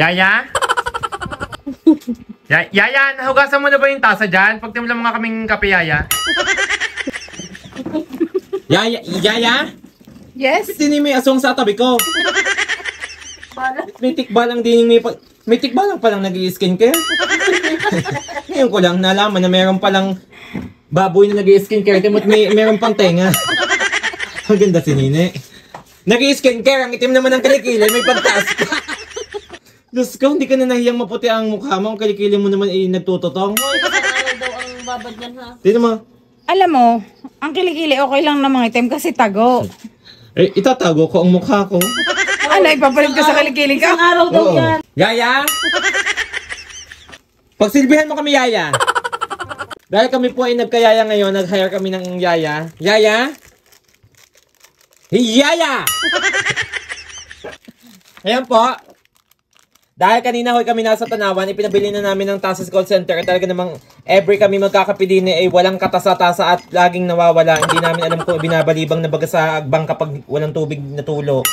Yaya? Yaya, nahugasan mo na ba yung tasa dyan? Pagtimpla mo nga kaming kape, Yaya. Yaya? Yes? Ba't din may aswang sa tabi ko? May tikbalang din may tikbalang palang nag-i-skincare. Ngayon ko lang nalaman na meron palang baboy na nag-i-skincare. Timot meron pang tenga. Ang ganda si Nine. Nag-i-skincare, ang itim naman ng kilikili, may pagtaas pa. Diyos ko, hindi ka na nahiyang maputi ang mukha mo. Ang kilikili mo naman ay nagtutotong. Hoy, isang araw daw ang babad niyan ha. Tignan mo. Alam mo, ang kilikili okay lang na mga itim kasi tago. Eh, itatago ko ang mukha ko. Ano, ipapalit ka sa kilikili ka? Isang araw daw Oo. yan. Yaya! Pagsilbihan mo kami, Yaya. Dahil kami po ay nagkayaya ngayon, nag-hire kami ng Yaya. Yaya? Yaya! Ayan po. Dahil kanina hoy kami nasa Tanawan, ipinabili na namin ng tasa sa call center. Talaga namang every kami magkakape din ay walang katasa-tasa at laging nawawala. Hindi namin alam kung binabalibang na baga sa agbang kapag walang tubig na tulo.